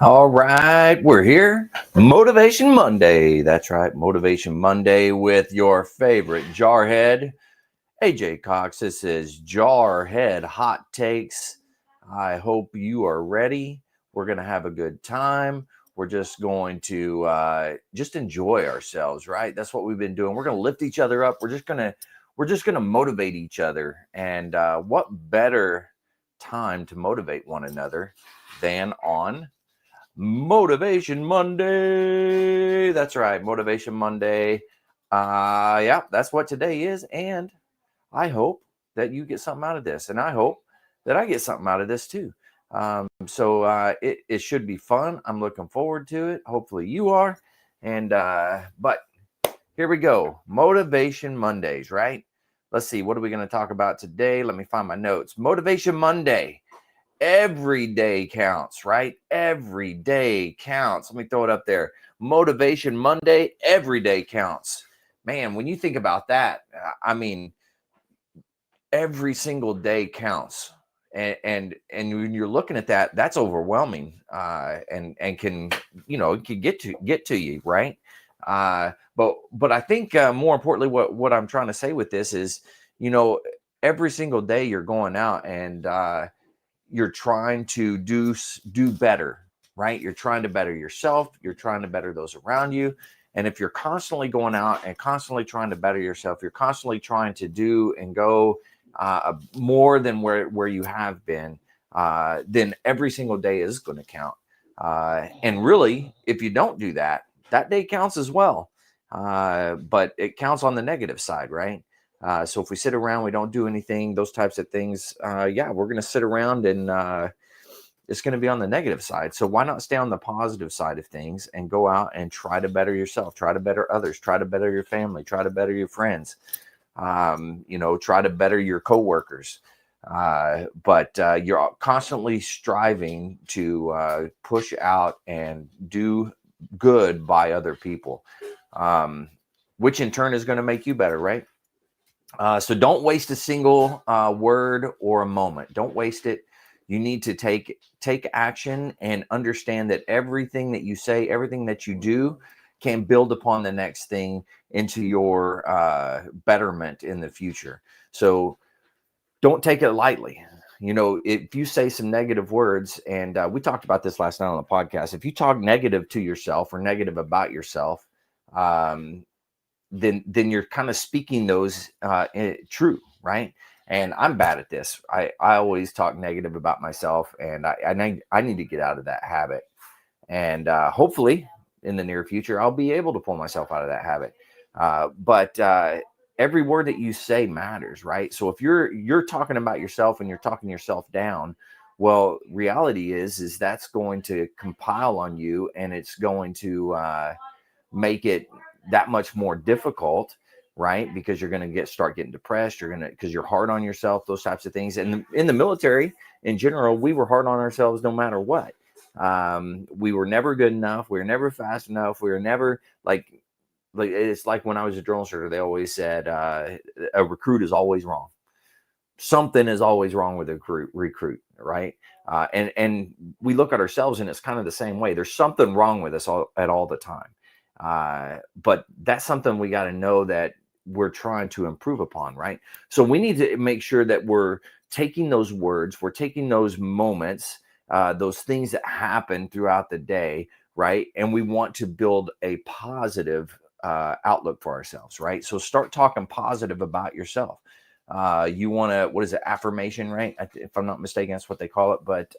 All right, we're here. Motivation Monday. That's right, Motivation Monday with your favorite Jarhead, AJ Cox. This is Jarhead Hot Takes. I hope you are ready. We're going to have a good time. We're just going to just enjoy ourselves, right? That's what we've been doing. We're going to lift each other up. We're just gonna motivate each other. And what better time to motivate one another than on Motivation Monday. That's right, Motivation Monday. Yeah, that's what today is. And I hope that you get something out of this. And I hope that I get something out of this too. So it should be fun. I'm looking forward to it. Hopefully you are. But here we go. Motivation Mondays, right? Let's see. What are we going to talk about today? Let me find my notes. Motivation Monday. Every day counts, right? Every day counts. Let me throw it up there. Motivation Monday, every day counts. Man, when you think about that, I mean, every single day counts. And when you're looking at that, that's overwhelming, and can can get to you, right? But I think more importantly, what I'm trying to say with this is, you know, every single day you're going out and you're trying to do better, right? You're trying to better yourself, you're trying to better those around you. And if you're constantly going out and constantly trying to better yourself, you're constantly trying to do and go more than where you have been, then every single day is going to count. And really, if you don't do that, that day counts as well. But it counts on the negative side, right? So if we sit around, we don't do anything, those types of things, yeah, we're going to sit around and it's going to be on the negative side. So why not stay on the positive side of things and go out and try to better yourself, try to better others, try to better your family, try to better your friends, try to better your coworkers. But you're constantly striving to push out and do good by other people, which in turn is going to make you better, right? So don't waste a single word or a moment. Don't waste it. You need to take action and understand that everything that you say, everything that you do, can build upon the next thing into your betterment in the future. So don't take it lightly. If you say some negative words, and we talked about this last night on the podcast, if you talk negative to yourself or negative about yourself, um, then you're kind of speaking those true, right? And I'm bad at this. I always talk negative about myself, and I need to get out of that habit. And hopefully, in the near future, I'll be able to pull myself out of that habit. But every word that you say matters, right? So if you're talking about yourself and you're talking yourself down, well, reality is that's going to compile on you, and it's going to make it that much more difficult, right? Because you're going to start getting depressed. You're going to, because you're hard on yourself, those types of things. And in the military in general, we were hard on ourselves no matter what. We were never good enough. We were never fast enough. We were never like it's like when I was a drill instructor, they always said a recruit is always wrong. Something is always wrong with a recruit, right? And we look at ourselves and it's kind of the same way. There's something wrong with us at all the time. But that's something we got to know that we're trying to improve upon, right? So we need to make sure that we're taking those words, we're taking those moments, those things that happen throughout the day, right? And we want to build a positive outlook for ourselves, right? So start talking positive about yourself. You want to, what is it, affirmation, right? If I'm not mistaken, that's what they call it. But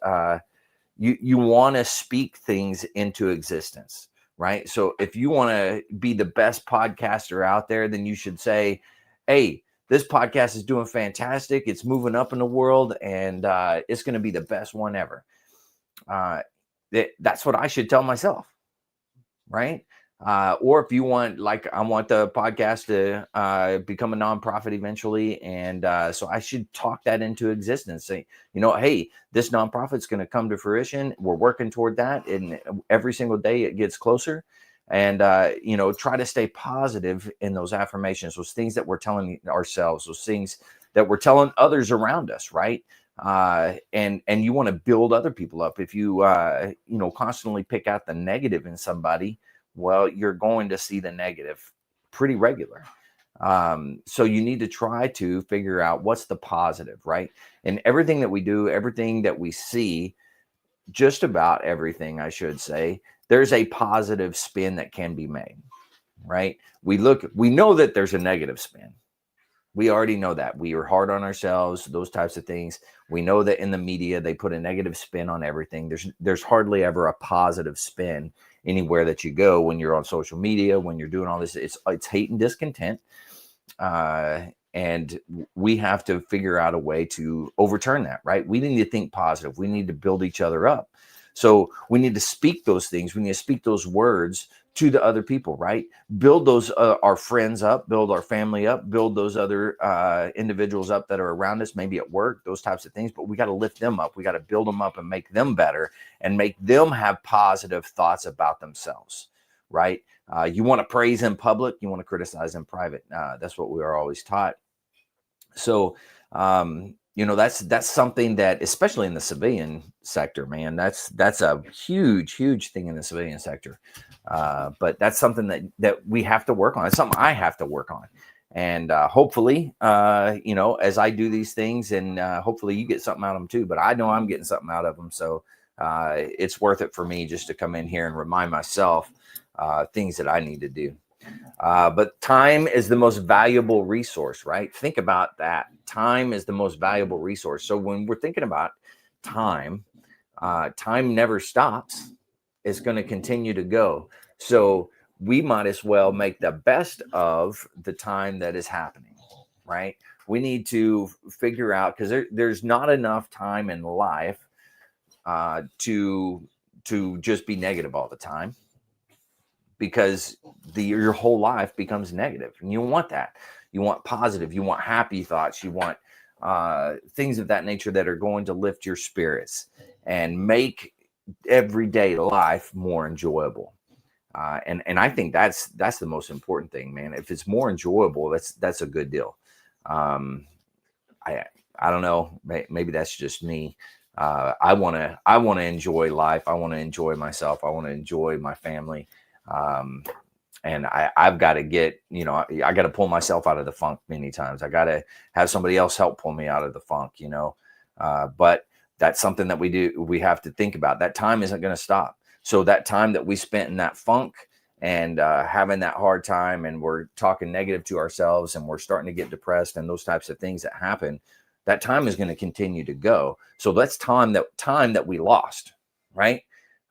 you want to speak things into existence, right? So if you want to be the best podcaster out there, then you should say, hey, this podcast is doing fantastic. It's moving up in the world, and it's going to be the best one ever. That's what I should tell myself, right? Or if you want, like, I want the podcast to become a nonprofit eventually, and so I should talk that into existence. Say, hey, this nonprofit's going to come to fruition. We're working toward that, and every single day it gets closer. And try to stay positive in those affirmations, those things that we're telling ourselves, those things that we're telling others around us, right? and you want to build other people up. If you constantly pick out the negative in somebody, well, you're going to see the negative pretty regular. So you need to try to figure out what's the positive, right? And everything that we do, everything that we see, just about everything, I should say, there's a positive spin that can be made, right? We know that there's a negative spin. We already know that. We are hard on ourselves, those types of things. We know that in the media, they put a negative spin on everything. There's hardly ever a positive spin anywhere that you go when you're on social media, when you're doing all this. It's hate and discontent. And we have to figure out a way to overturn that, right? We need to think positive. We need to build each other up. So we need to speak those things. We need to speak those words to the other people, right? Build those our friends up, build our family up, build those other individuals up that are around us, maybe at work, those types of things. But we got to lift them up. We got to build them up and make them better and make them have positive thoughts about themselves, right? You want to praise in public, you want to criticize in private. That's what we are always taught. So, that's something that, especially in the civilian sector, man, that's a huge thing in the civilian sector. But that's something that we have to work on. It's something I have to work on. And hopefully, as I do these things, and hopefully you get something out of them too. But I know I'm getting something out of them. So it's worth it for me just to come in here and remind myself things that I need to do. But time is the most valuable resource, right? Think about that. Time is the most valuable resource. So when we're thinking about time, time never stops. It's going to continue to go. So we might as well make the best of the time that is happening, right? We need to figure out, because there's not enough time in life to just be negative all the time, because your whole life becomes negative, and you want that. You want positive, you want happy thoughts, you want things of that nature that are going to lift your spirits and make everyday life more enjoyable. And I think that's the most important thing, man. If it's more enjoyable, that's a good deal. I don't know, maybe that's just me. I want to enjoy life. I want to enjoy myself. I want to enjoy my family. And I've got to get, I got to pull myself out of the funk many times. I got to have somebody else help pull me out of the funk, but that's something that we have to think about. That time isn't going to stop. So that time that we spent in that funk and having that hard time, and we're talking negative to ourselves, and we're starting to get depressed, and those types of things that happen, that time is going to continue to go. So that's time that we lost, right?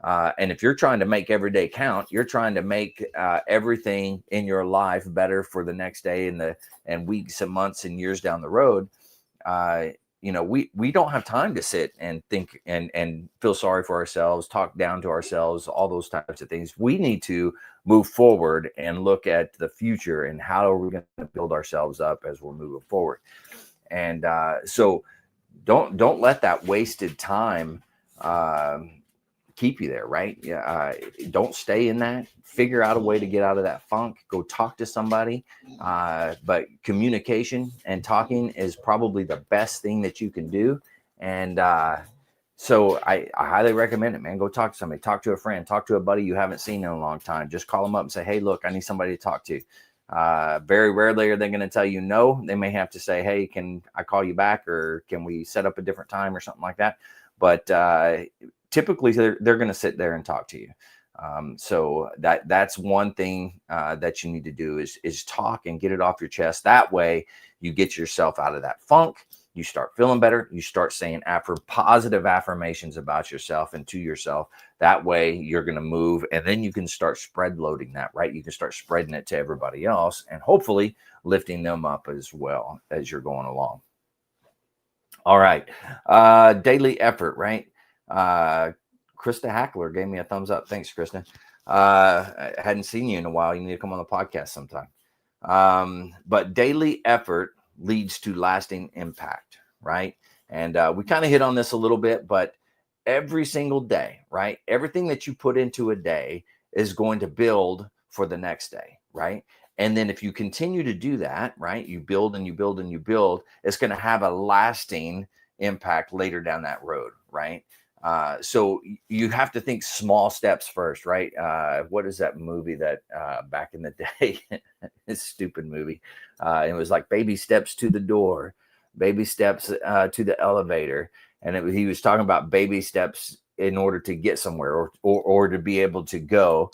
And if you're trying to make every day count, you're trying to make everything in your life better for the next day and weeks and months and years down the road. We don't have time to sit and think and feel sorry for ourselves, talk down to ourselves, all those types of things. We need to move forward and look at the future and how are we going to build ourselves up as we're moving forward. And so don't let that wasted time keep you there, right? Yeah, don't stay in that. Figure out a way to get out of that funk. Go talk to somebody. But communication and talking is probably the best thing that you can do. And so I highly recommend it, man. Go talk to somebody. Talk to a friend. Talk to a buddy you haven't seen in a long time. Just call them up and say, hey, look, I need somebody to talk to. Very rarely are they going to tell you no. They may have to say, hey, can I call you back, or can we set up a different time or something like that? But typically they're going to sit there and talk to you. So that's one thing that you need to do is talk and get it off your chest. That way you get yourself out of that funk. You start feeling better. You start saying positive affirmations about yourself and to yourself. That way you're going to move, and then you can start spread loading that, right? You can start spreading it to everybody else and hopefully lifting them up as well as you're going along. All right. Daily effort, right? Krista Hackler gave me a thumbs up. Thanks, Krista. I hadn't seen you in a while. You need to come on the podcast sometime. But daily effort leads to lasting impact, right? And we kind of hit on this a little bit, but every single day, right? Everything that you put into a day is going to build for the next day, right? And then if you continue to do that, right, you build and you build and you build, it's going to have a lasting impact later down that road, right? So you have to think small steps first, right? What is that movie that back in the day? This stupid movie. It was like baby steps to the door, baby steps to the elevator, and he was talking about baby steps in order to get somewhere or to be able to go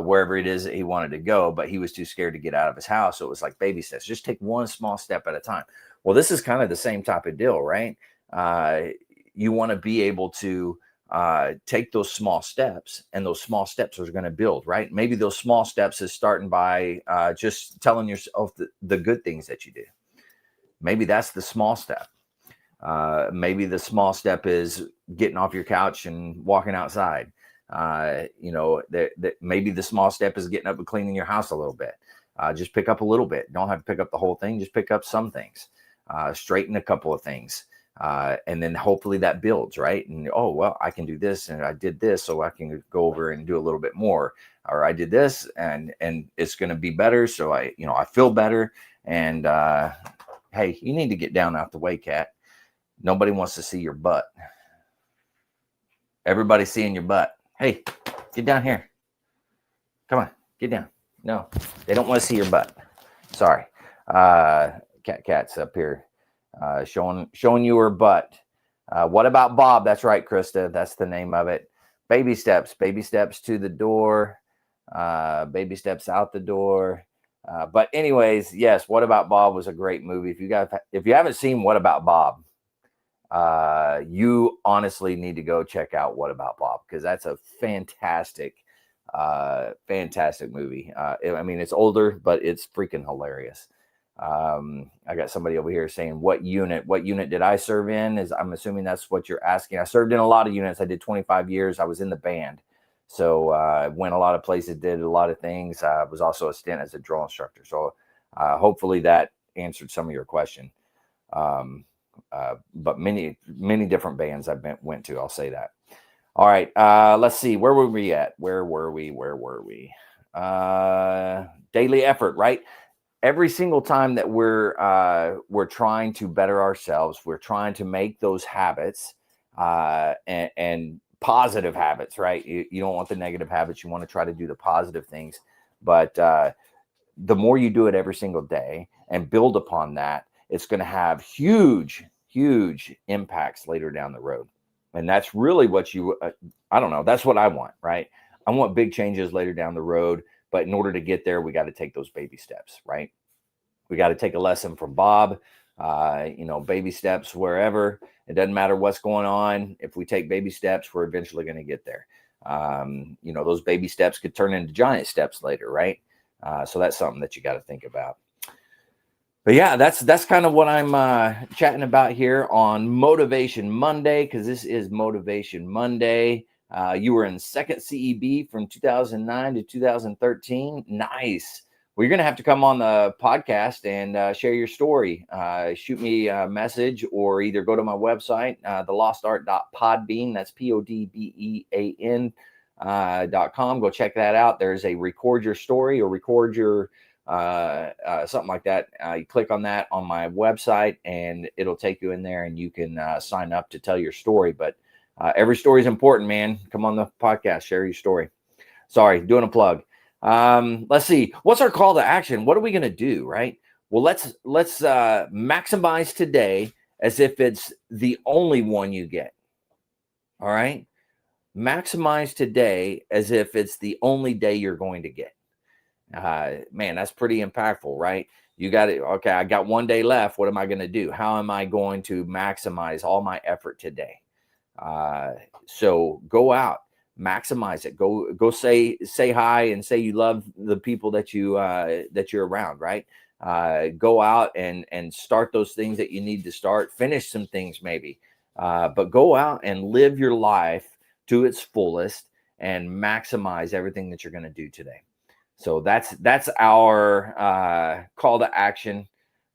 wherever it is that he wanted to go, but he was too scared to get out of his house. So it was like baby steps. Just take one small step at a time. Well, this is kind of the same type of deal, right? You want to be able to take those small steps, and those small steps are going to build, right? Maybe those small steps is starting by just telling yourself the good things that you do. Maybe that's the small step. Maybe the small step is getting off your couch and walking outside. Maybe the small step is getting up and cleaning your house a little bit. Just pick up a little bit. Don't have to pick up the whole thing. Just pick up some things. Straighten a couple of things. And then hopefully that builds, right? And, oh, well, I can do this, and I did this, so I can go over and do a little bit more. Or I did this, and it's going to be better. So I feel better. And hey, you need to get down out the way, cat. Nobody wants to see your butt. Everybody's seeing your butt. Hey, get down here. Come on, get down. No, they don't want to see your butt. Sorry. Cat's up here showing you her butt. What about Bob? That's right, Krista. That's the name of it. Baby steps to the door. Baby steps out the door. But anyways, yes, What About Bob was a great movie. If you haven't seen What About Bob, you honestly need to go check out What About Bob, because that's a fantastic movie. I mean, it's older, but it's freaking hilarious. I got somebody over here saying, what unit did I serve in? I'm assuming that's what you're asking. I served in a lot of units. I did 25 years. I was in the band. So I went a lot of places, did a lot of things. I was also a stint as a drill instructor. So hopefully that answered some of your question. But many different bands I went to, I'll say that. All right, let's see. Where were we at? Where were we? Daily effort, right? Every single time that we're trying to better ourselves, we're trying to make those habits and positive habits, right? You don't want the negative habits. You want to try to do the positive things. But the more you do it every single day and build upon that, it's going to have huge impacts later down the road. And that's really what I don't know. That's what I want, right? I want big changes later down the road. But in order to get there, we got to take those baby steps, right? We got to take a lesson from Bob, baby steps wherever. It doesn't matter what's going on. If we take baby steps, we're eventually going to get there. Those baby steps could turn into giant steps later, right? So that's something that you got to think about. But yeah, that's kind of what I'm chatting about here on Motivation Monday, because this is Motivation Monday. You were in second CEB from 2009 to 2013. Nice. Well, you're going to have to come on the podcast and share your story. Shoot me a message, or either go to my website, thelostart.podbean. That's podbean.com. Go check that out. There's a record your story or record your something like that. You click on that on my website, and it'll take you in there, and you can sign up to tell your story. But every story is important, man. Come on the podcast, share your story. Sorry, doing a plug. Let's see. What's our call to action? What are we going to do, right? Well, let's maximize today as if it's the only one you get. All right? Maximize today as if it's the only day you're going to get. Man, that's pretty impactful, right? You got it. Okay, I got one day left. What am I going to do? How am I going to maximize all my effort today? So go out, maximize it. Go say hi and say you love the people that you're around, right? Go out and start those things that you need to start. Finish some things maybe, but go out and live your life to its fullest and maximize everything that you're going to do today. So that's our call to action.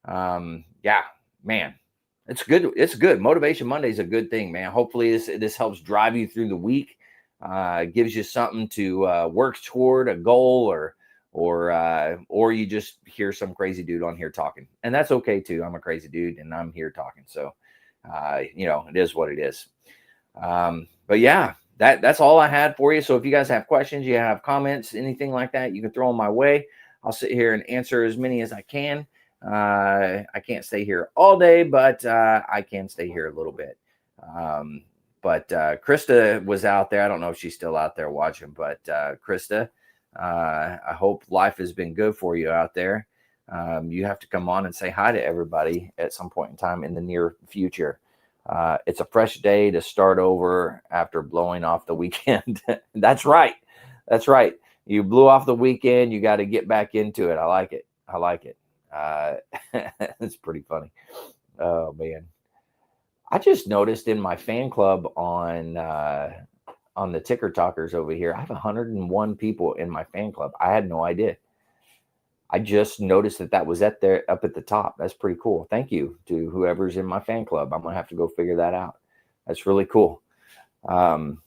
Yeah, man, it's good. It's good. Motivation Monday is a good thing, man. Hopefully this helps drive you through the week. Gives you something to work toward, a goal, or you just hear some crazy dude on here talking, and that's okay too. I'm a crazy dude, and I'm here talking. So It is what it is. But yeah, that's all I had for you. So if you guys have questions, you have comments, anything like that, you can throw them my way. I'll sit here and answer as many as I can. I can't stay here all day, but I can stay here a little bit. But Krista was out there. I don't know if she's still out there watching, but Krista, I hope life has been good for you out there. You have to come on and say hi to everybody at some point in time in the near future. It's a fresh day to start over after blowing off the weekend. That's right. That's right. You blew off the weekend. You got to get back into it. I like it. I like it. It's pretty funny. Oh, man. I just noticed in my fan club on the Ticker Talkers over here, I have 101 people in my fan club. I had no idea. I just noticed that was up at the top. That's pretty cool. Thank you to whoever's in my fan club. I'm gonna have to go figure that out. That's really cool. Anywho.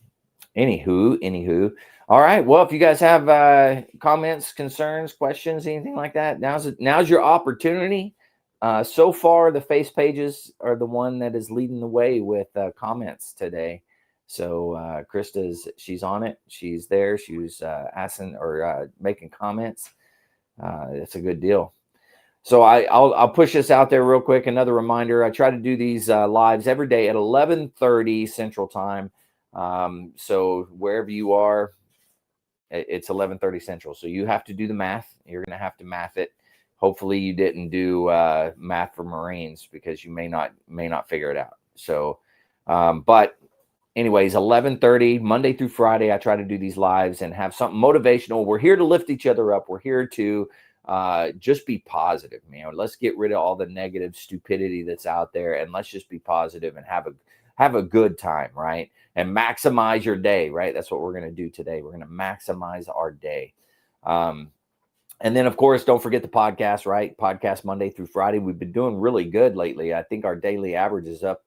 All right. Well, if you guys have comments, concerns, questions, anything like that, now's your opportunity. So far, the face pages are the one that is leading the way with comments today. So she's on it. She's there. She was asking or making comments. It's a good deal. So I'll push this out there real quick. Another reminder: I try to do these lives every day at 11:30 Central Time. So wherever you are, it's 11:30 Central. So you have to do the math. You're going to have to math it. Hopefully you didn't do math for Marines because you may not figure it out. So, but anyways, 11:30 Monday through Friday, I try to do these lives and have something motivational. We're here to lift each other up. We're here to just be positive, man. Let's get rid of all the negative stupidity that's out there, and let's just be positive and have a good time, right? And maximize your day, right? That's what we're going to do today. We're going to maximize our day. And then, of course, don't forget the podcast, right? Podcast Monday through Friday. We've been doing really good lately. I think our daily average is up.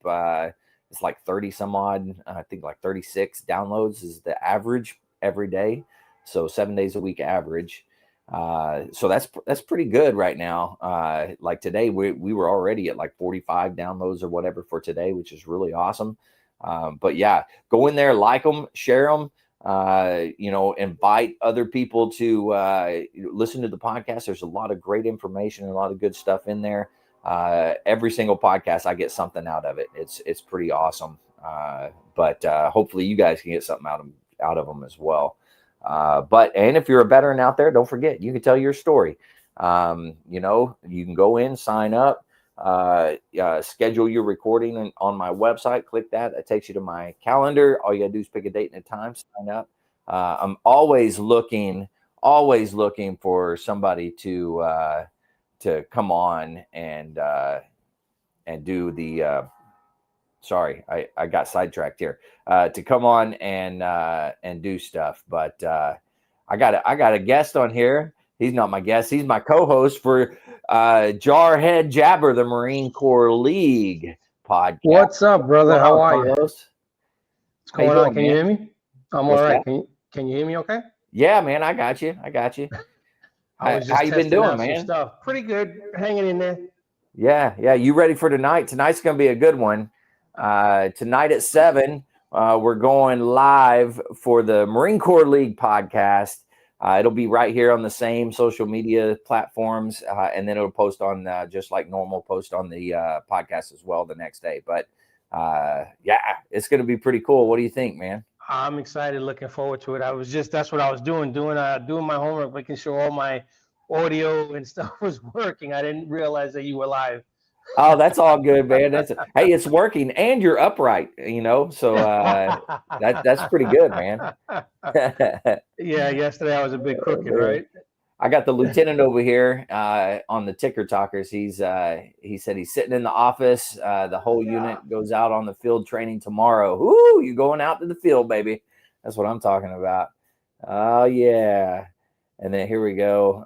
It's like 30 some odd. I think like 36 downloads is the average every day. So 7 days a week average. So that's pretty good right now. Like today, we were already at like 45 downloads or whatever for today, which is really awesome. But yeah, go in there, like them, share them. Invite other people to listen to the podcast. There's a lot of great information and a lot of good stuff in there. Every single podcast, I get something out of it. It's pretty awesome. But hopefully you guys can get something out of them as well. And if you're a veteran out there, don't forget, you can tell your story. You can go in, sign up, schedule your recording on my website. Click that. That takes you to my calendar. All you gotta do is pick a date and a time, sign up. I'm always looking for somebody to come on and do the sorry, I got sidetracked here. To come on and do stuff. But I got a guest on here. He's not my guest. He's my co-host for Jarhead Jabber, the Marine Corps League podcast. What's up, brother? How are you? What's going on? Can you hear me? I'm all right. Can you hear me okay? Yeah, man, I got you. I was just how you been doing, man? Stuff. Pretty good. Hanging in there. Yeah. You ready for tonight? Tonight's going to be a good one. Tonight at 7, we're going live for the Marine Corps League podcast. It'll be right here on the same social media platforms, and then it'll post on just like normal, post on the podcast as well the next day. But yeah, it's going to be pretty cool. What do you think, man? I'm excited, looking forward to it. That's what I was doing my homework, making sure all my audio and stuff was working. I didn't realize that you were live. Oh, that's all good, man. Hey, it's working, and you're upright, so that's pretty good, man. Yeah, yesterday I was a bit crooked, right? I got the lieutenant over here on the Ticker Talkers. He said he's sitting in the office. The whole unit goes out on the field training tomorrow. Woo, you going out to the field, baby. That's what I'm talking about. Oh, yeah. And then here we go.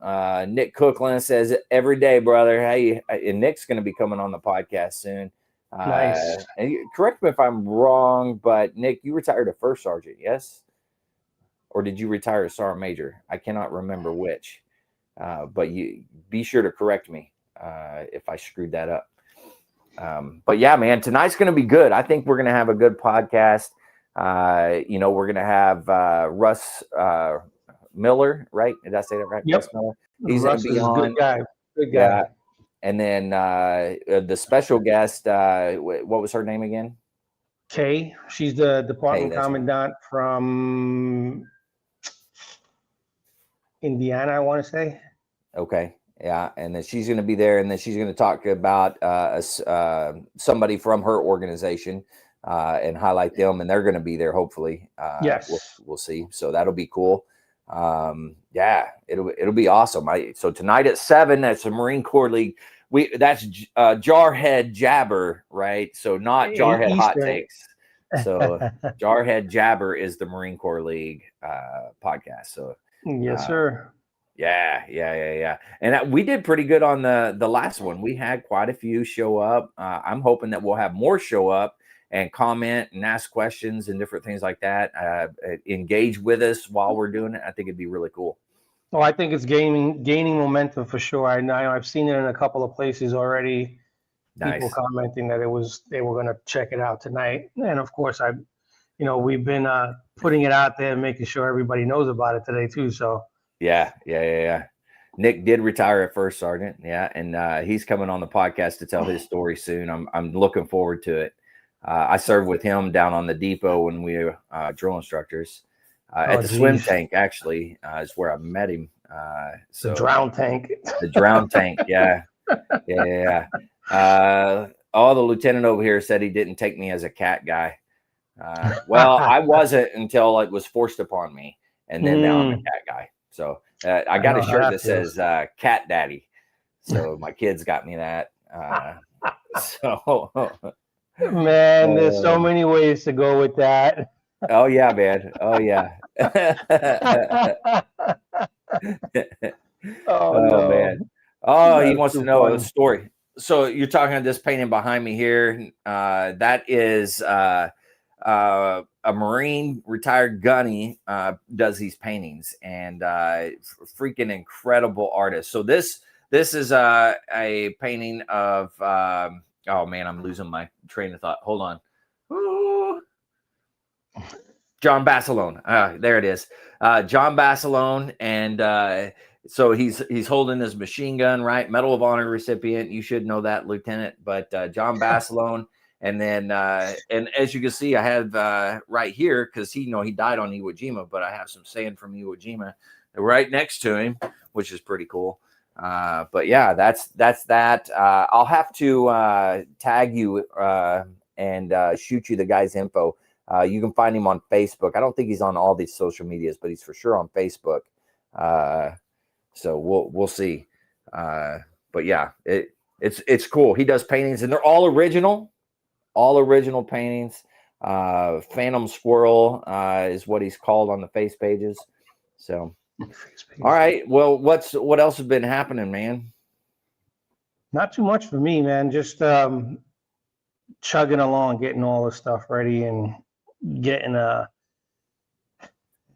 Nick Cookland says, every day, brother. Hey, and Nick's going to be coming on the podcast soon. Nice. And correct me if I'm wrong, but Nick, you retired a first sergeant, yes? Or did you retire a sergeant major? I cannot remember which. But you be sure to correct me if I screwed that up. But yeah, man, tonight's going to be good. I think we're going to have a good podcast. We're going to have Russ Miller, right? Did I say that right? Yep. Russ Miller. He's going to Russ be is a good on. guy. Good guy. Yeah. And then the special guest, what was her name again? Kay. She's the department That's right. commandant from Indiana, I want to say. Okay. Yeah. And then she's going to be there, and then she's going to talk about somebody from her organization and highlight them, and they're going to be there, hopefully. Yes. We'll see. So that'll be cool. Yeah, it'll be awesome. So tonight at 7, that's the Marine Corps League. That's Jarhead Jabber, right? So not Jarhead Hot Takes. So Jarhead Jabber is the Marine Corps League podcast. So yes, sir. Yeah. And we did pretty good on the last one. We had quite a few show up. I'm hoping that we'll have more show up and comment and ask questions and different things like that. Engage with us while we're doing it. I think it'd be really cool. Well, I think it's gaining momentum for sure. I know I've seen it in a couple of places already. Nice. People commenting that they were going to check it out tonight, and of course we've been putting it out there and making sure everybody knows about it today too. So yeah. Nick did retire at First Sergeant, and he's coming on the podcast to tell his story soon. I'm looking forward to it. I served with him down on the depot when we were drill instructors at the swim tank. Actually, is where I met him. So the drown tank. The drown tank, yeah. The lieutenant over here said he didn't take me as a cat guy. Well, I wasn't until it was forced upon me, and then now I'm a cat guy. So I got a shirt that says "Cat Daddy." So my kids got me that. Man, there's so many ways to go with that. Oh yeah, man. Oh yeah. No. Man. Oh, he wants to know a story. So you're talking about this painting behind me here. That is a Marine retired gunny does these paintings, and freaking incredible artist. So this is a painting of oh man, I'm losing my train of thought. Hold on. Ooh. John Basilone. There it is. John Basilone, and so he's holding his machine gun, right? Medal of Honor recipient. You should know that, Lieutenant. But John Basilone, and then and as you can see, I have right here, because he died on Iwo Jima, but I have some sand from Iwo Jima right next to him, which is pretty cool. But yeah, that's that. I'll have to tag you and shoot you the guy's info. You can find him on Facebook. I don't think he's on all these social medias, but he's for sure on Facebook. So we'll see. But yeah, it's cool. He does paintings, and they're all original paintings. Phantom Squirrel is what he's called on the face pages. So, all right. Well, what else has been happening, man? Not too much for me, man. Just chugging along, getting all the stuff ready, and getting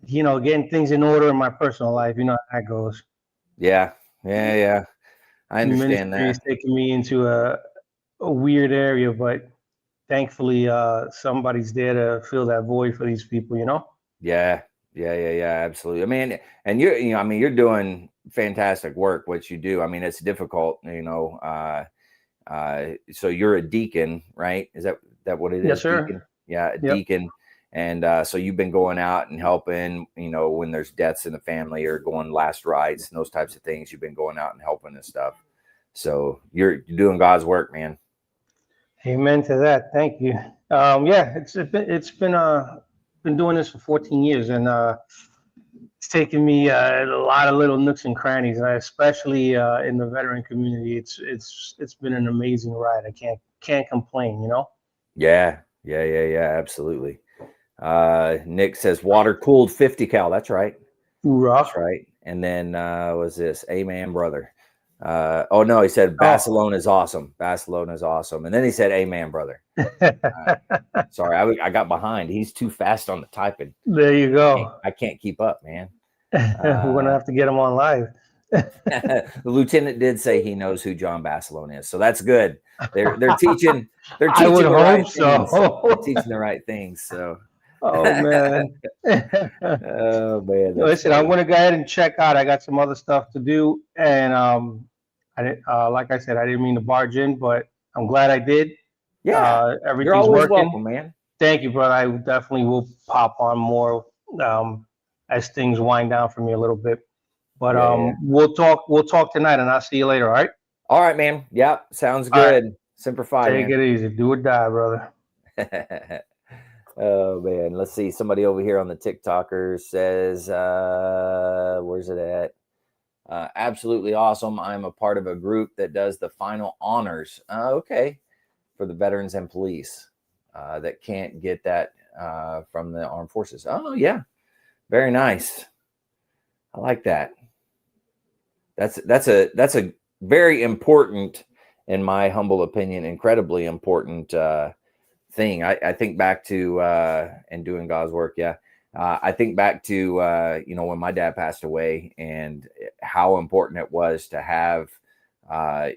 getting things in order in my personal life. You know how that goes. Yeah. I understand that. It's taking me into a weird area, but thankfully somebody's there to fill that void for these people, Yeah, absolutely. I mean, and you're doing fantastic work, what you do. I mean, it's difficult, so you're a deacon, right? Is that what it is? Yes, sir. Deacon? Yeah, deacon. And so you've been going out and helping, when there's deaths in the family or going last rites and those types of things. You've been going out and helping and stuff. So you're doing God's work, man. Amen to that. Thank you. It's been doing this for 14 years, and it's taken me a lot of little nooks and crannies, and especially in the veteran community. It's been an amazing ride. I can't complain, Yeah, absolutely. Nick says water cooled 50 cal. That's right. Hoorah. That's right. And then was this Amen, brother? Oh no, he said Barcelona is awesome. Barcelona is awesome. And then he said Amen, brother. Sorry, I got behind. He's too fast on the typing. There you go. I can't keep up, man. We're gonna have to get him on live. The lieutenant did say he knows who John Basilone is, so that's good. They're teaching I would the right hope things. They're so. teaching the right things. So, Oh man. oh man, that's Listen, I'm funny. gonna go ahead and check out. I got some other stuff to do, and I didn't, like I said, I didn't mean to barge in, but I'm glad I did. Yeah, you're Everything's always working. welcome, man. Thank you, brother. I definitely will pop on more um, as things wind down for me a little bit. But Yeah, yeah. we'll talk. We'll talk tonight, and I'll see you later. All right. All right, man. Yep, sounds All right. good. Semper Fi, Take man. it easy. Do or die, brother. Oh man, let's see. Somebody over here on the TikToker says, where's it at? Absolutely awesome. I'm a part of a group that does the final honors. Okay, for the veterans and police that can't get that from the armed forces. Oh yeah, very nice. I like that. That's a very important, in my humble opinion, incredibly important thing. I think back to and doing God's work. Yeah. I think back to when my dad passed away and how important it was to have a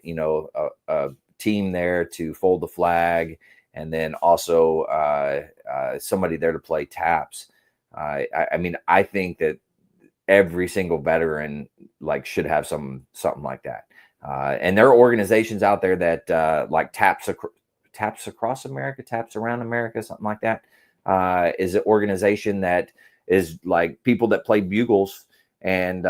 team there to fold the flag, and then also somebody there to play taps. I mean, I think that every single veteran should have something like that. And there are organizations out there that like Taps Across America, Taps Around America, something like that. Is an organization that is like people that play bugles, and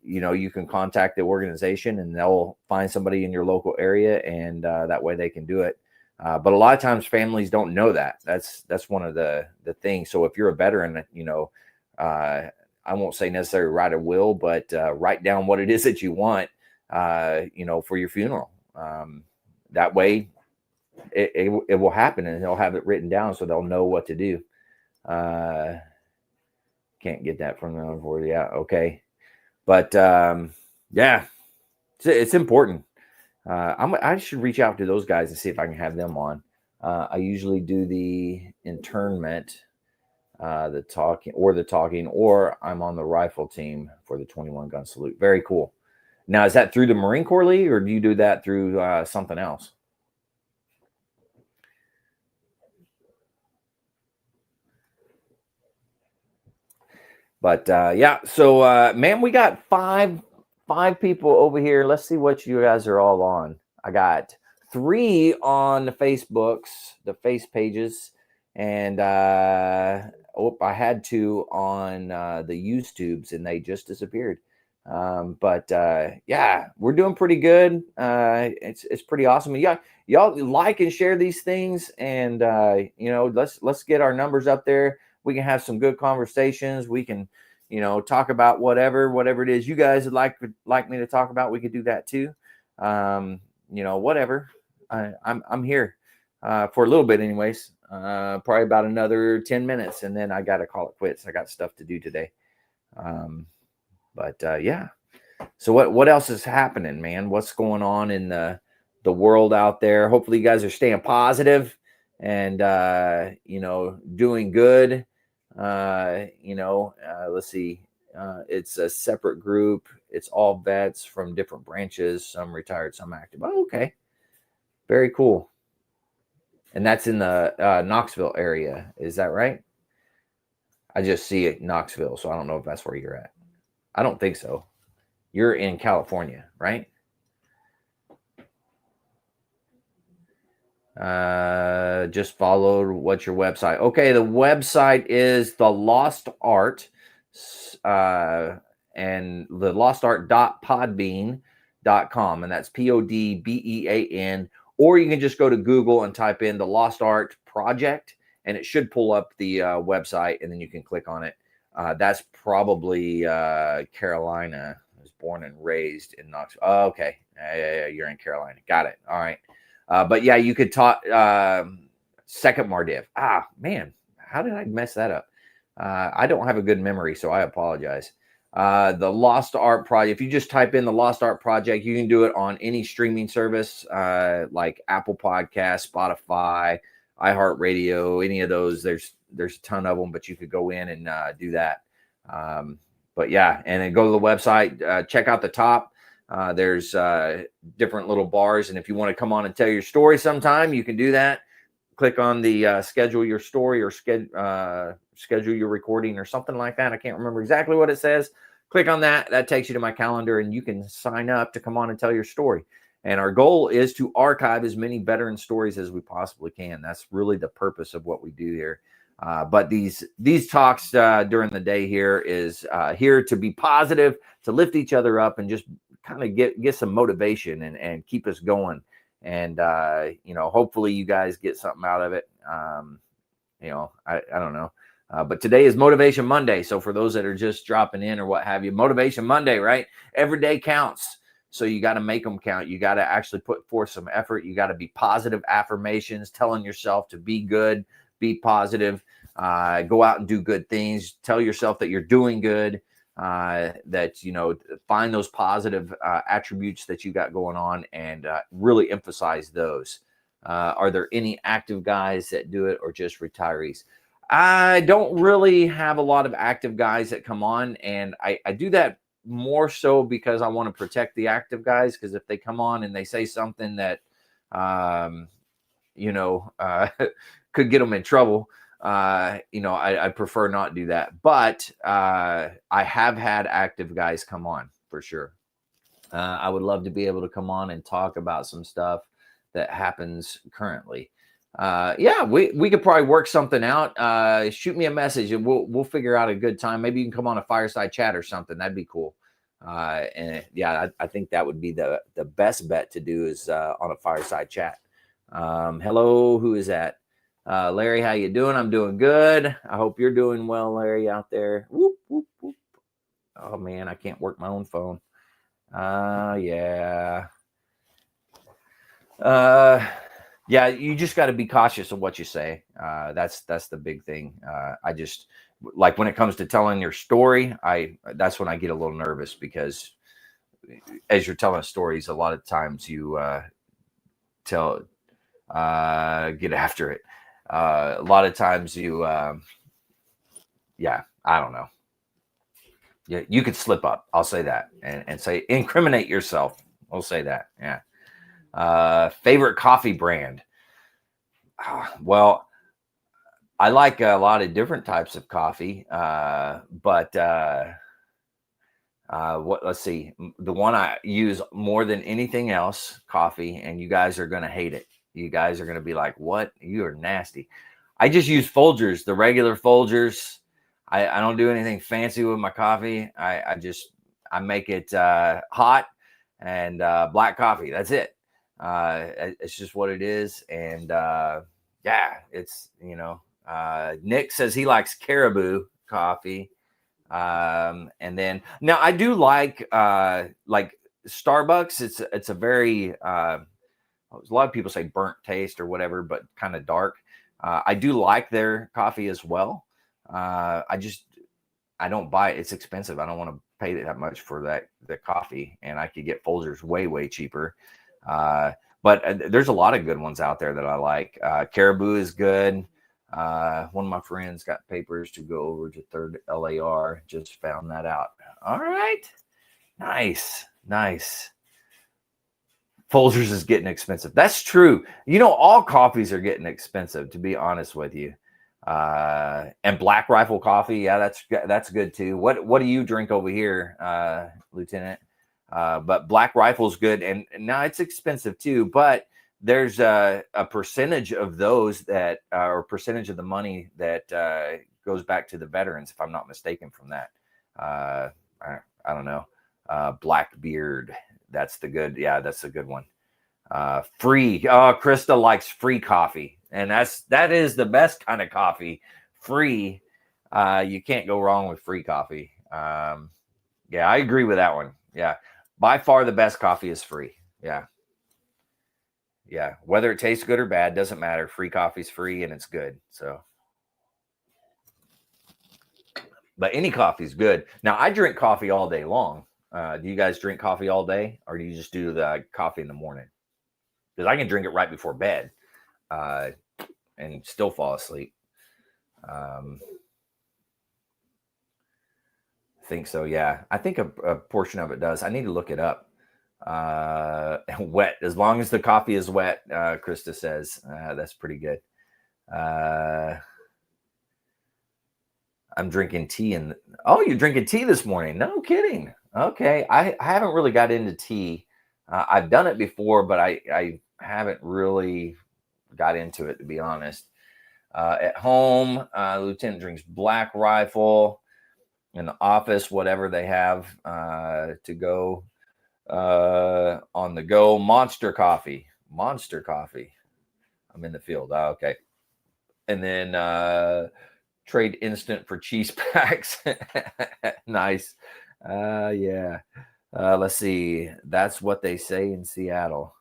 you can contact the organization and they'll find somebody in your local area, and that way they can do it. But a lot of times families don't know that. That's one of the things. So if you're a veteran, I won't say necessarily write a will, but write down what it is that you want, for your funeral. That way it will happen, and they'll have it written down so they'll know what to do. Can't get that from them for you. Yeah. Okay. But yeah, it's important. I should reach out to those guys and see if I can have them on. I usually do the internment, the talking, or I'm on the rifle team for the 21 gun salute. Very cool. Now, is that through the Marine Corps League, or do you do that through something else? But yeah, so man, we got five people over here. Let's see what you guys are all on. I got 3 on the Facebooks, the face pages, and I had 2 on the YouTubes, and they just disappeared. But yeah, we're doing pretty good. It's pretty awesome. Y'all like and share these things, and let's get our numbers up there. We can have some good conversations. We can, talk about whatever it is you guys would like me to talk about. We could do that too. Whatever. I'm here for a little bit, anyways. Probably about another 10 minutes, and then I got to call it quits. I got stuff to do today. But yeah. So what else is happening, man? What's going on in the world out there? Hopefully you guys are staying positive and doing good. Let's see. It's a separate group. It's all vets from different branches, some retired, some active. Oh, okay. Very cool. And that's in the Knoxville area. Is that right? I just see it, Knoxville, so I don't know if that's where you're at. I don't think so. You're in California, right? Just followed what's your website? Okay, the website is the Lost Art, and the lostart.podbean.com, and that's PODBEAN. Or you can just go to Google and type in the Lost Art Project, and it should pull up the website, and then you can click on it. That's probably Carolina. I was born and raised in Knoxville. Oh, okay. Yeah, you're in Carolina. Got it. All right. But yeah, you could talk second Mardiv. Ah, man, how did I mess that up? I don't have a good memory, so I apologize. The Lost Art Project. If you just type in the Lost Art Project, you can do it on any streaming service like Apple Podcasts, Spotify, iHeartRadio, any of those. There's a ton of them, but you could go in and do that. But yeah, and then go to the website, check out the top. There's different little bars. And if you want to come on and tell your story sometime, you can do that. Click on the schedule your story or schedule your recording or something like that. I can't remember exactly what it says. Click on that. That takes you to my calendar, and you can sign up to come on and tell your story. And our goal is to archive as many veteran stories as we possibly can. That's really the purpose of what we do here. But these talks during the day here is here to be positive, to lift each other up, and just kind of get some motivation and keep us going. And hopefully you guys get something out of it. I don't know. But today is Motivation Monday. So for those that are just dropping in or what have you, Motivation Monday, right? Every day counts. So you got to make them count. You got to actually put forth some effort. You got to be positive affirmations, telling yourself to be good, be positive, go out and do good things. Tell yourself that you're doing good, that, find those positive attributes that you got going on and really emphasize those. Are there any active guys that do it or just retirees? I don't really have a lot of active guys that come on, and I do that more so because I want to protect the active guys, because if they come on and they say something that could get them in trouble, I prefer not do that. But I have had active guys come on for sure. I would love to be able to come on and talk about some stuff that happens currently. We could probably work something out. Shoot me a message and we'll figure out a good time. Maybe you can come on a fireside chat or something. That'd be cool. I think that would be the best bet to do is on a fireside chat. Hello, who is that? Larry, how you doing? I'm doing good. I hope you're doing well, Larry, out there. Whoop, whoop, whoop. Oh man, I can't work my own phone. Yeah, you just got to be cautious of what you say. That's the big thing. I just like when it comes to telling your story, that's when I get a little nervous, because as you're telling stories, a lot of times you get after it. A lot of times you, I don't know. Yeah, you could slip up. I'll say that and say incriminate yourself. We'll say that. Yeah. Favorite coffee brand? Well, I like a lot of different types of coffee, but let's see. The one I use more than anything else, coffee, and you guys are going to hate it. You guys are going to be like, what? You are nasty. I just use Folgers, the regular Folgers. I don't do anything fancy with my coffee. I make it hot and black coffee. That's it. It's just what it is. And it's, Nick says he likes Caribou coffee. And then now I do like Starbucks. It's a very, a lot of people say burnt taste or whatever, but kind of dark. I do like their coffee as well. I don't buy it. It's expensive. I don't want to pay that much for the coffee, and I could get Folgers way, way cheaper. But there's a lot of good ones out there that I like. Caribou is good. One of my friends got papers to go over to Third LAR. Just found that out. All right. Nice. Folgers is getting expensive. That's true. All coffees are getting expensive, to be honest with you. And Black Rifle coffee. Yeah, that's good too. What do you drink over here, Lieutenant? But Black Rifle's good. And now it's expensive too, but there's a percentage of those that or percentage of the money that goes back to the veterans, if I'm not mistaken from that. I don't know. Blackbeard. That's the good one. Free. Oh, Krista likes free coffee. And that is the best kind of coffee. Free. You can't go wrong with free coffee. I agree with that one. Yeah. By far the best coffee is free. Yeah. Yeah. Whether it tastes good or bad, doesn't matter. Free coffee's free and it's good. So, but any coffee's good. Now I drink coffee all day long. Do you guys drink coffee all day, or do you just do the coffee in the morning? Because I can drink it right before bed and still fall asleep. think so. Yeah, I think a portion of it does. I need to look it up. Wet, as long as the coffee is wet. Krista says that's pretty good. I'm drinking tea oh, you're drinking tea this morning? No kidding. Okay, I haven't really got into tea. I've done it before, but I haven't really got into it, to be honest. At home, Lieutenant drinks Black Rifle. In the office, whatever they have to go on the go. Monster coffee. I'm in the field. Okay. And then trade instant for cheese packs. Nice. Yeah. Let's see. That's what they say in Seattle.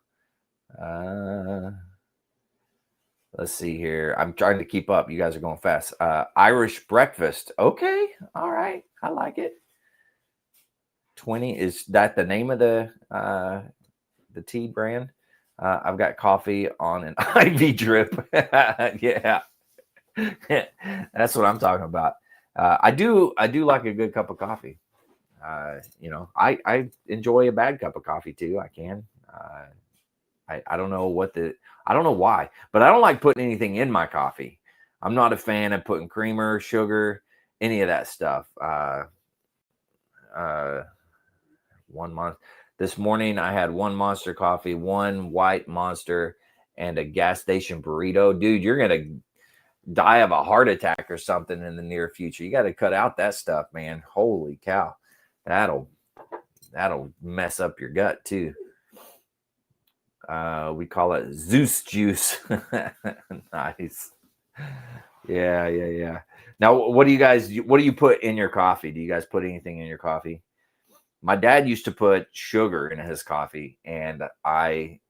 Let's see here. I'm trying to keep up. You guys are going fast. Irish breakfast. Okay. All right. I like it. 20. Is that the name of the tea brand? I've got coffee on an IV drip. Yeah. That's what I'm talking about. I do like a good cup of coffee. I enjoy a bad cup of coffee too. I can. I don't know I don't know why, but I don't like putting anything in my coffee. I'm not a fan of putting creamer, sugar, any of that stuff. 1 month. This morning I had 1 Monster coffee, 1 white Monster, and a gas station burrito. Dude, you're gonna die of a heart attack or something in the near future. You got to cut out that stuff, man. Holy cow. That'll mess up your gut too. We call it Zeus juice. Nice. Yeah. Now, what do you put in your coffee? Do you guys put anything in your coffee? My dad used to put sugar in his coffee, and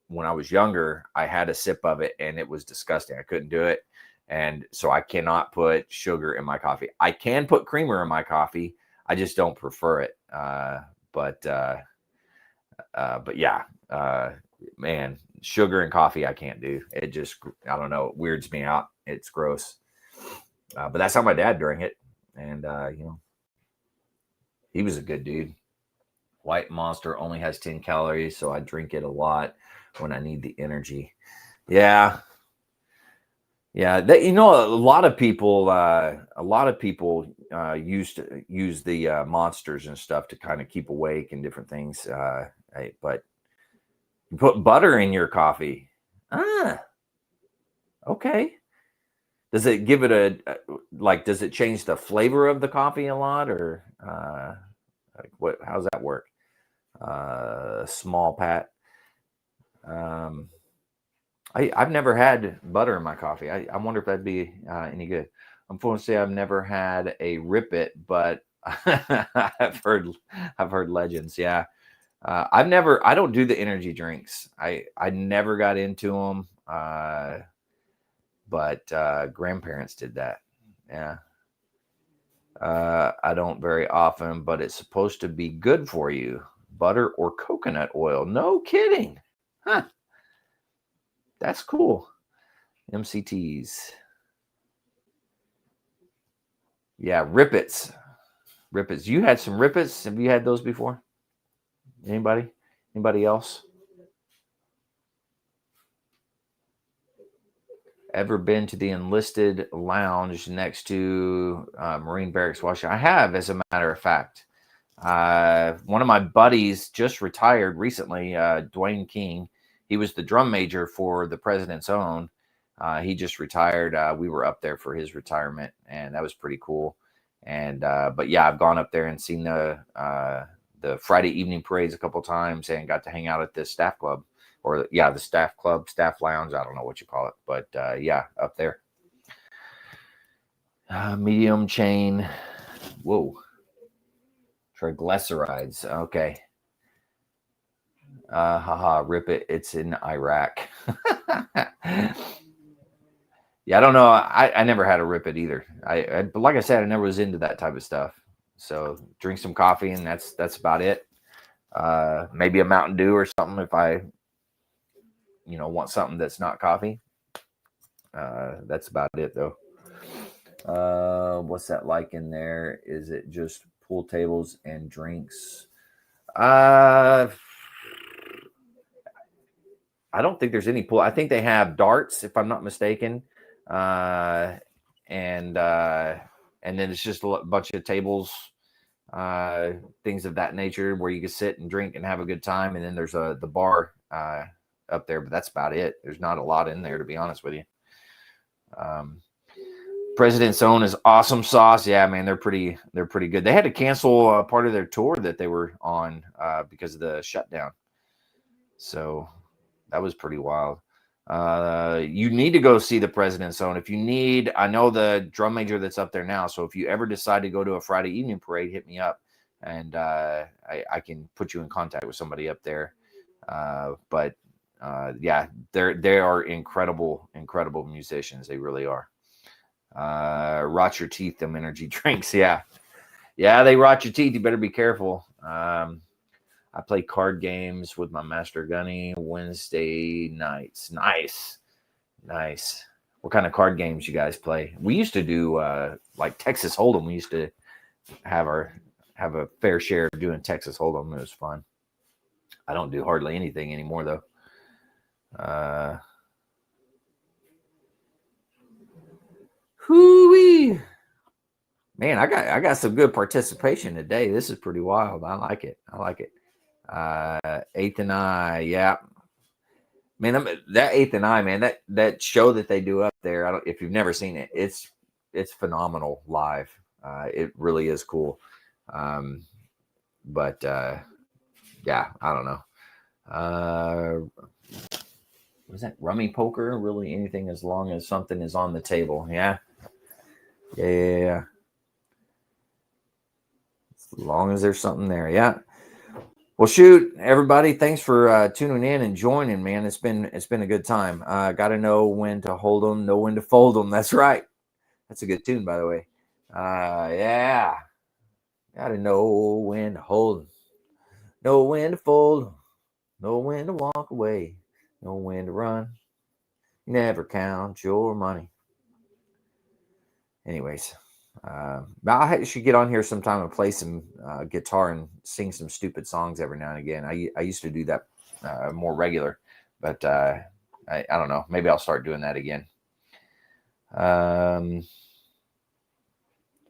when I was younger, I had a sip of it, and it was disgusting. I couldn't do it, and so I cannot put sugar in my coffee. I can put creamer in my coffee. I just don't prefer it. But yeah, man, sugar and coffee I can't do. It just, I don't know, it weirds me out. It's gross. But that's how my dad drank it, and he was a good dude. White Monster only has 10 calories, so I drink it a lot when I need the energy. Yeah. That, a lot of people used to use the Monsters and stuff to kind of keep awake and different things. But you put butter in your coffee. Okay. Does it give it does it change the flavor of the coffee a lot, or how's that work? Small Pat. I've never had butter in my coffee. I wonder if that'd be any good. I'm going to say I've never had a Rip It, but I've heard legends. Yeah. I don't do the energy drinks. I never got into them. But grandparents did that. Yeah. I don't very often, but it's supposed to be good for you. Butter or coconut oil. No kidding. Huh. That's cool. MCTs. Yeah, Rip Its. You had some Rip Its. Have you had those before? Anybody else? Ever been to the enlisted lounge next to Marine Barracks, Washington? I have, as a matter of fact. One of my buddies just retired recently, Dwayne King. He was the drum major for the President's Own. He just retired. We were up there for his retirement, and that was pretty cool. And but yeah, I've gone up there and seen the Friday evening parades a couple times, and got to hang out at the staff club, or the staff club, staff lounge. I don't know what you call it, but yeah, up there. Medium chain. Whoa. Triglycerides. Okay. Rip it. It's in Iraq. Yeah, I don't know. I never had a Rip It either. But like I said, I never was into that type of stuff. So drink some coffee, and that's about it. Maybe a Mountain Dew or something if I, want something that's not coffee. That's about it though. What's that like in there? Is it just pool tables and drinks. I don't think there's any pool. I think they have darts, if I'm not mistaken, and then it's just a bunch of tables, things of that nature, where you can sit and drink and have a good time. And then there's the bar up there, but that's about it. There's not a lot in there, to be honest with you. President's Own is awesome sauce. Yeah, man, they're pretty good. They had to cancel part of their tour that they were on because of the shutdown. So that was pretty wild. You need to go see the President's Own. If you need, I know the drum major that's up there now. So if you ever decide to go to a Friday evening parade, hit me up, and I can put you in contact with somebody up there. But yeah, they are incredible musicians. They really are. Rot your teeth, them energy drinks. Yeah, they rot your teeth. You better be careful. I play card games with my Master Gunny Wednesday nights. Nice. What kind of card games you guys play? We used to do like Texas Hold'em. We used to have a fair share of doing Texas Hold'em. It was fun. I don't do hardly anything anymore though. Hoo-wee. Man, I got some good participation today. This is pretty wild. I like it. Eighth and I, yeah. Man, that Eighth and I, man, that show that they do up there, if you've never seen it, it's phenomenal live. It really is cool. But yeah, I don't know. Was that rummy poker? Really anything as long as something is on the table. Yeah. As long as there's something there. Yeah. Well, shoot, everybody. Thanks for tuning in and joining, man. It's been a good time. Got to know when to hold them, know when to fold them. That's right. That's a good tune, by the way. Yeah. Got to know when to hold them, know when to fold them, know when to walk away, know when to run. Never count your money. Anyways, I should get on here sometime and play some guitar and sing some stupid songs every now and again. I used to do that more regular, but I don't know. Maybe I'll start doing that again.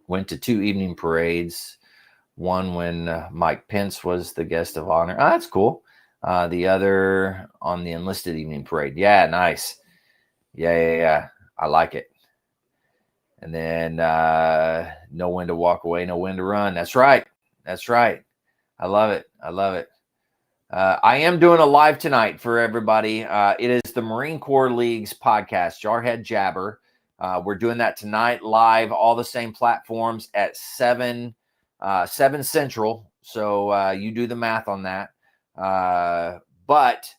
Went to 2 evening parades. One when Mike Pence was the guest of honor. Oh, that's cool. The other on the enlisted evening parade. Yeah, nice. Yeah. I like it. And then know when to walk away, know when to run. That's right. I love it. I am doing a live tonight for everybody. It is the Marine Corps League's podcast, Jarhead Jabber. We're doing that tonight live, all the same platforms at 7 Central. So you do the math on that. But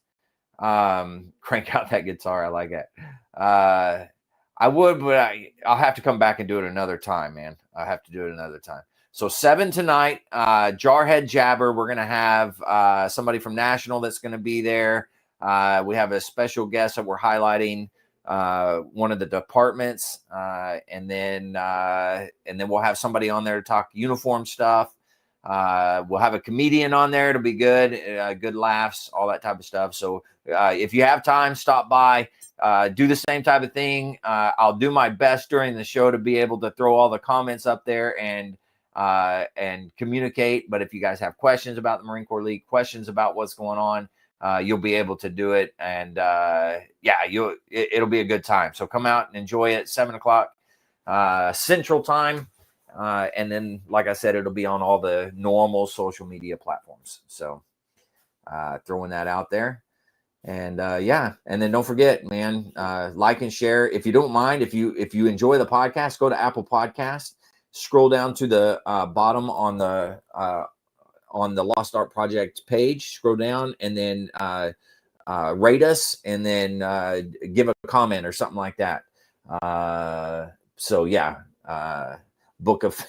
crank out that guitar. I like it. I would, but I'll have to come back and do it another time, man. I have to do it another time. So 7 tonight, Jarhead Jabber. We're going to have somebody from National that's going to be there. We have a special guest that we're highlighting, one of the departments. And then we'll have somebody on there to talk uniform stuff. We'll have a comedian on there. It'll be good, good laughs, all that type of stuff. So if you have time, stop by. Do the same type of thing. I'll do my best during the show to be able to throw all the comments up there and communicate. But if you guys have questions about the Marine Corps League, questions about what's going on, you'll be able to do it. And it'll be a good time. So come out and enjoy it. 7:00 Central Time. And then, like I said, it'll be on all the normal social media platforms. So throwing that out there. And and then don't forget, man, like and share. If you don't mind, if you enjoy the podcast, go to Apple Podcasts, scroll down to the bottom on the Lost Art Project page, scroll down, and then rate us, and then give a comment or something like that. Book of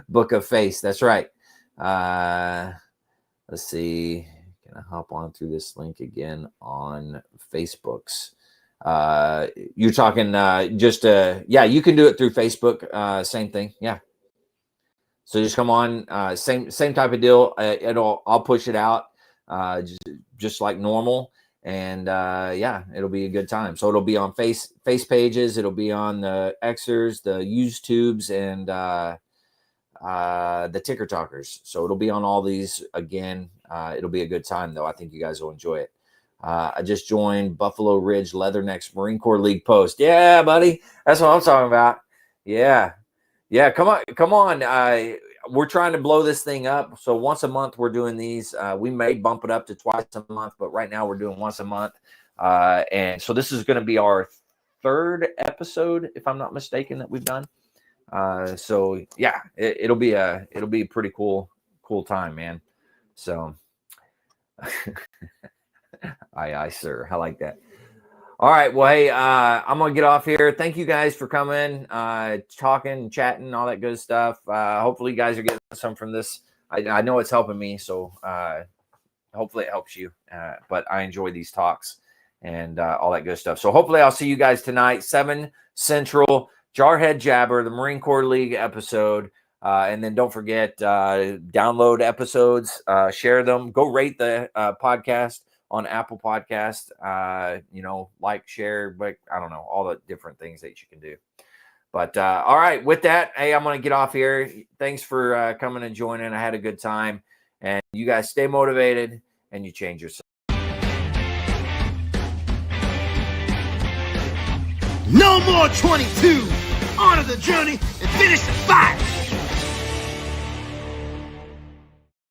Book of Face. That's right. Let's see. Can I hop on through this link again on Facebook's? You're talking you can do it through Facebook. Same thing. Yeah. So just come on, same type of deal. I'll push it out just like normal, and yeah, it'll be a good time. So it'll be on face pages, it'll be on the Xers, the YouTubes, and the Ticker Talkers. So it'll be on all these again. It'll be a good time though. I think you guys will enjoy it. I just joined Buffalo Ridge Leathernecks Marine Corps League Post. Yeah, buddy, that's what I'm talking about. Yeah. Come on. We're trying to blow this thing up. So once a month we're doing these. We may bump it up to twice a month, but right now we're doing once a month. And so this is going to be our 3rd episode, if I'm not mistaken, that we've done. So yeah, it'll be a pretty cool time, man. So aye, sir. I like that. All right. Well, hey, I'm going to get off here. Thank you guys for coming, talking, chatting, all that good stuff. Hopefully you guys are getting some from this. I know it's helping me. So hopefully it helps you. But I enjoy these talks and all that good stuff. So hopefully I'll see you guys tonight, 7 Central, Jarhead Jabber, the Marine Corps League episode. And then don't forget, download episodes, share them, go rate the podcast on Apple Podcast, like, share, but I don't know, all the different things that you can do. But all right, with that, hey, I'm going to get off here. Thanks for coming and joining. I had a good time, and you guys stay motivated and you change yourself. No more 22. Honor the journey and finish the fight.